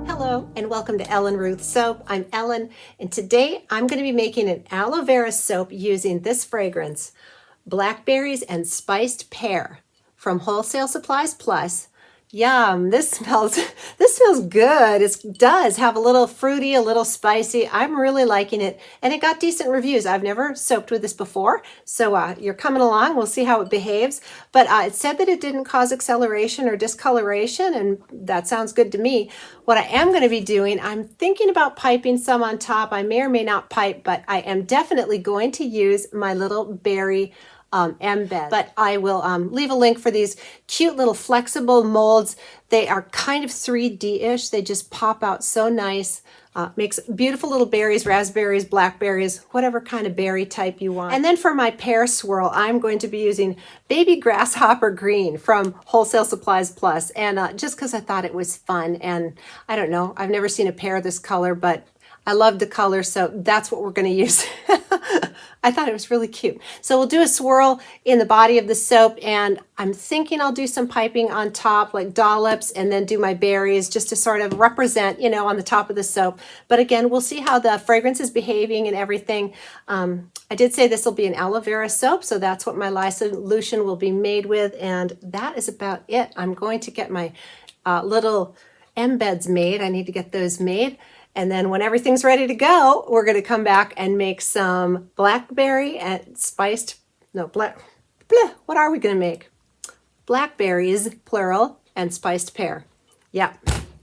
Hello and welcome to Ellen Ruth Soap. I'm Ellen and today I'm going to be making an aloe vera soap using this fragrance, Blackberries and Spiced Pear from Wholesale Supplies Plus. Yum, this smells good. It does have a little fruity, a little spicy. I'm really liking it and it got decent reviews. I've never soaped with this before, so you're coming along. We'll see how it behaves. But it said that it didn't cause acceleration or discoloration, and that sounds good to me. What I am going to be doing, I'm thinking about piping some on top. I may or may not pipe, but I am definitely going to use my little berry embed. But I will leave a link for these cute little flexible molds. They are kind of 3D-ish. They just pop out so nice. Makes beautiful little berries, raspberries, blackberries, whatever kind of berry type you want. And then for my pear swirl, I'm going to be using Baby Grasshopper Green from Wholesale Supplies Plus. And just because I thought it was fun, and I don't know, I've never seen a pear this color, but I love the color, so that's what we're going to use. I thought it was really cute. So we'll do a swirl in the body of the soap, and I'm thinking I'll do some piping on top, like dollops, and then do my berries just to sort of represent, you know, on the top of the soap. But again, we'll see how the fragrance is behaving and everything. I did say this will be an aloe vera soap, so that's what my lye solution will be made with, and that is about it. I'm going to get my little embeds made. I need to get those made. And then when everything's ready to go, we're going to come back and make some blackberry and spiced, what are we going to make? Blackberries, plural, and spiced pear. Yeah,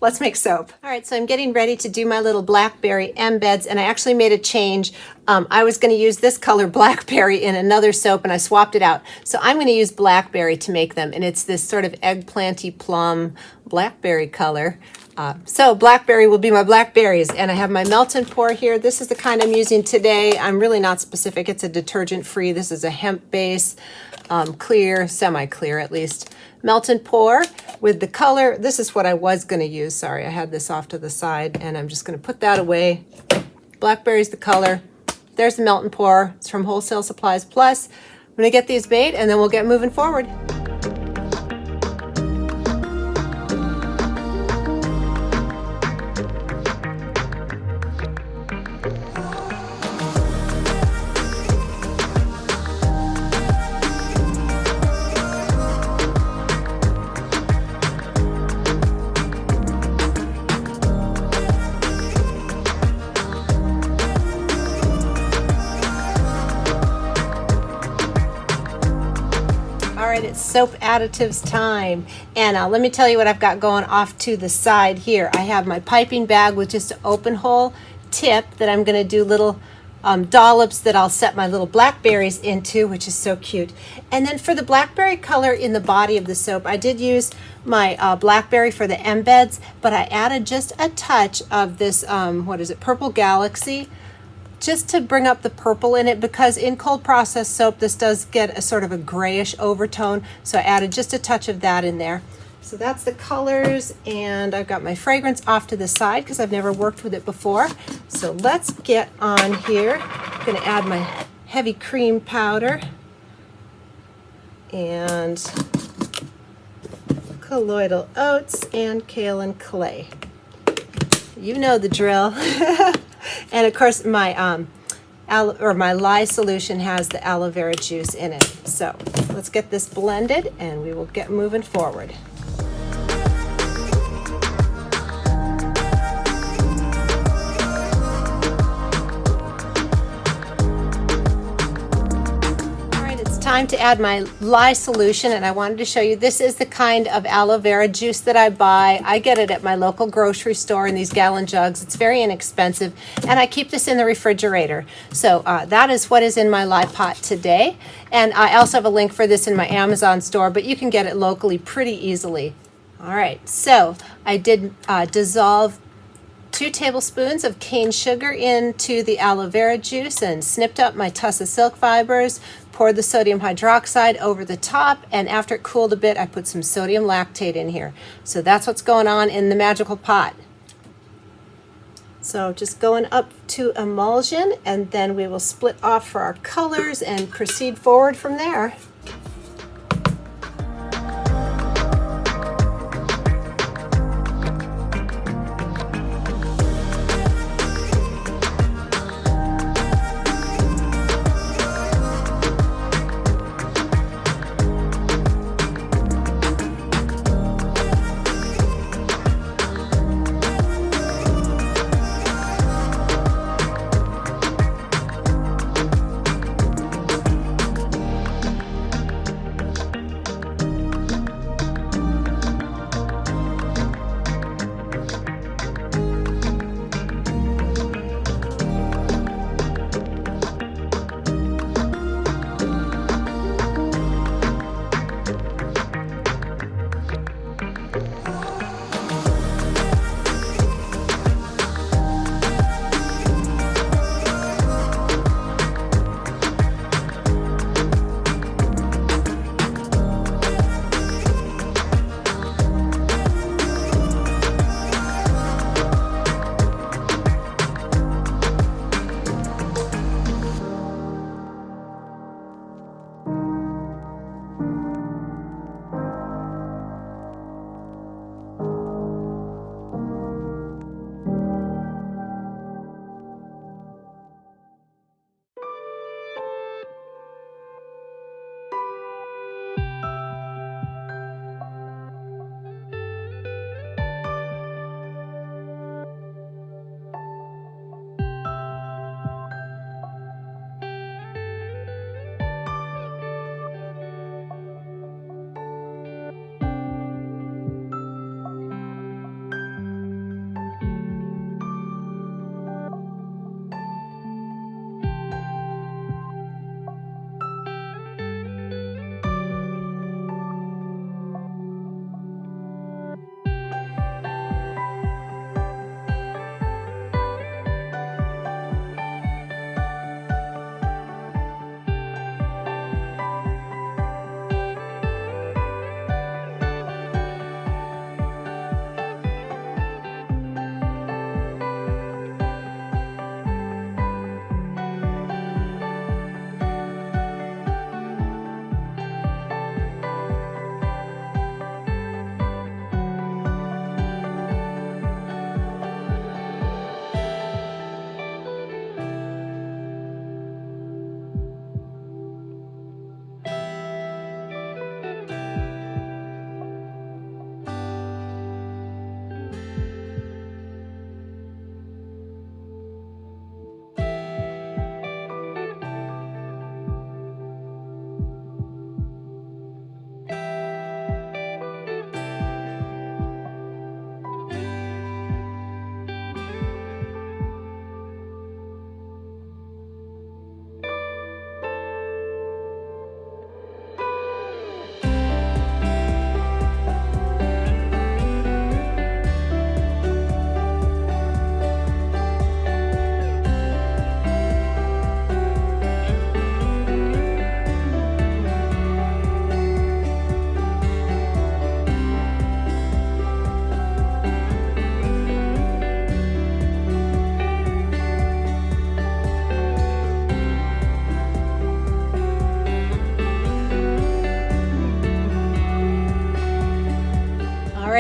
let's make soap. All right, so I'm getting ready to do my little blackberry embeds, and I actually made a change. I was going to use this color blackberry in another soap, and I swapped it out. So I'm going to use blackberry to make them, and it's this sort of eggplanty plum blackberry color. So blackberry will be my blackberries, and I have my melt and pour here. This is the kind I'm using today. I'm really not specific. It's a detergent free. This is a hemp base, clear, semi-clear at least. Melt and pour with the color. This is what I was going to use. Sorry, I had this off to the side, and I'm just going to put that away. Blackberry's the color. There's the melt and pour. It's from Wholesale Supplies Plus. I'm going to get these made, and then we'll get moving forward. It's soap additives time, and let me tell you what I've got going off to the side here. I have my piping bag with just an open hole tip that I'm going to do little dollops that I'll set my little blackberries into, which is so cute. And then for the blackberry color in the body of the soap, I did use my blackberry for the embeds, but I added just a touch of this Purple Galaxy, just to bring up the purple in it, because in cold process soap this does get a sort of a grayish overtone, so I added just a touch of that in there. So that's the colors, and I've got my fragrance off to the side because I've never worked with it before. So let's get on here. I'm going to add my heavy cream powder and colloidal oats and kaolin clay. You know the drill. And of course my my lye solution has the aloe vera juice in it. So let's get this blended and we will get moving forward. Time to add my lye solution, and I wanted to show you this is the kind of aloe vera juice that I buy. I get it at my local grocery store in these gallon jugs. It's very inexpensive, and I keep this in the refrigerator. So that is what is in my lye pot today, and I also have a link for this in my Amazon store, but you can get it locally pretty easily. All right, so I did dissolve 2 tablespoons of cane sugar into the aloe vera juice and snipped up my tussa silk fibers, poured the sodium hydroxide over the top, and after it cooled a bit, I put some sodium lactate in here. So that's what's going on in the magical pot. So just going up to emulsion, and then we will split off for our colors and proceed forward from there.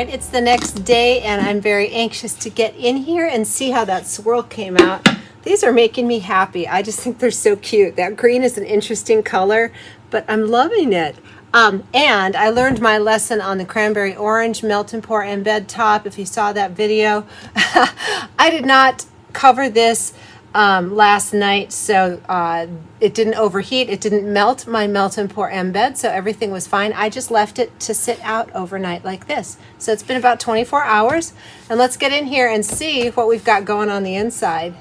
right, it's the next day and I'm very anxious to get in here and see how that swirl came out. These are making me happy. I just think they're so cute. That green is an interesting color, but I'm loving it. And I learned my lesson on the cranberry orange melt and pour embed top. If you saw that video, I did not cover this last night, so it didn't overheat. It didn't melt my melt and pour embed, so everything was fine. I just left it to sit out overnight like this. So it's been about 24 hours, and let's get in here and see what we've got going on the inside.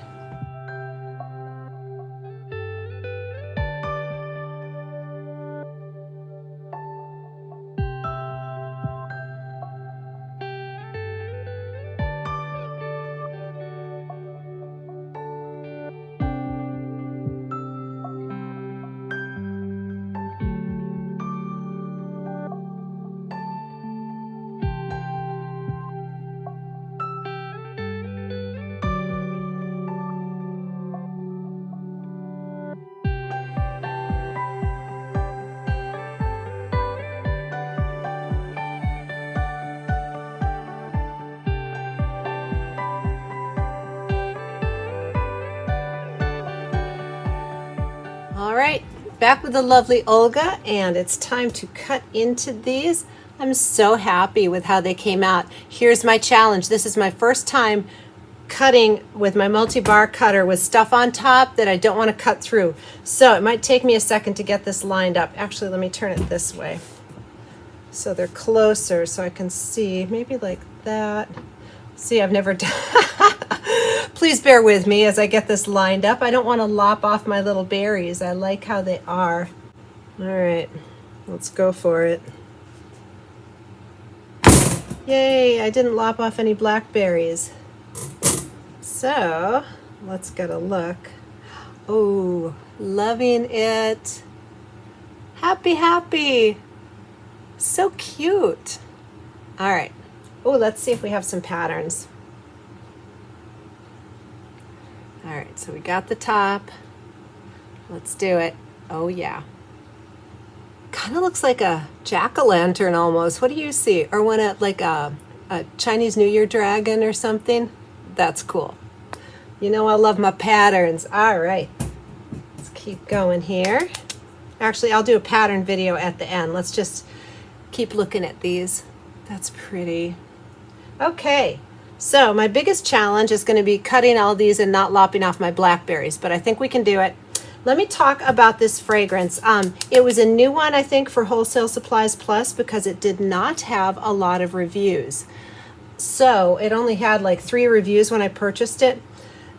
All right, back with the lovely Olga, and it's time to cut into these. I'm so happy with how they came out. Here's my challenge. This is my first time cutting with my multi-bar cutter with stuff on top that I don't want to cut through. So it might take me a second to get this lined up. Actually, let me turn it this way so they're closer so I can see, maybe like that. See, I've never done. Please bear with me as I get this lined up. I don't want to lop off my little berries. I like how they are. All right, let's go for it. Yay, I didn't lop off any blackberries. So let's get a look. Oh, loving it. Happy, happy. So cute. All right. Oh, let's see if we have some patterns. All right, so we got the top. Let's do it. Oh yeah. Kind of looks like a jack-o'-lantern almost. What do you see? Or one like a Chinese New Year dragon or something? That's cool. You know I love my patterns. All right, let's keep going here. Actually, I'll do a pattern video at the end. Let's just keep looking at these. That's pretty. Okay, so my biggest challenge is going to be cutting all these and not lopping off my blackberries, but I think we can do it. Let me talk about this fragrance. It was a new one, I think, for Wholesale Supplies Plus because it did not have a lot of reviews. So it only had like 3 reviews when I purchased it,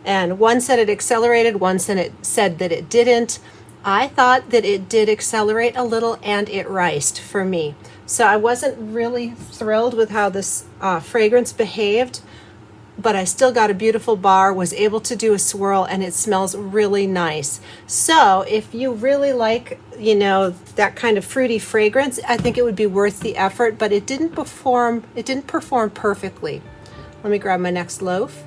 and one said it accelerated, one said that it didn't. I thought that it did accelerate a little and it riced for me. So I wasn't really thrilled with how this fragrance behaved, but I still got a beautiful bar, was able to do a swirl, and it smells really nice. So if you really like, you know, that kind of fruity fragrance, I think it would be worth the effort, but it didn't perform perfectly. Let me grab my next loaf.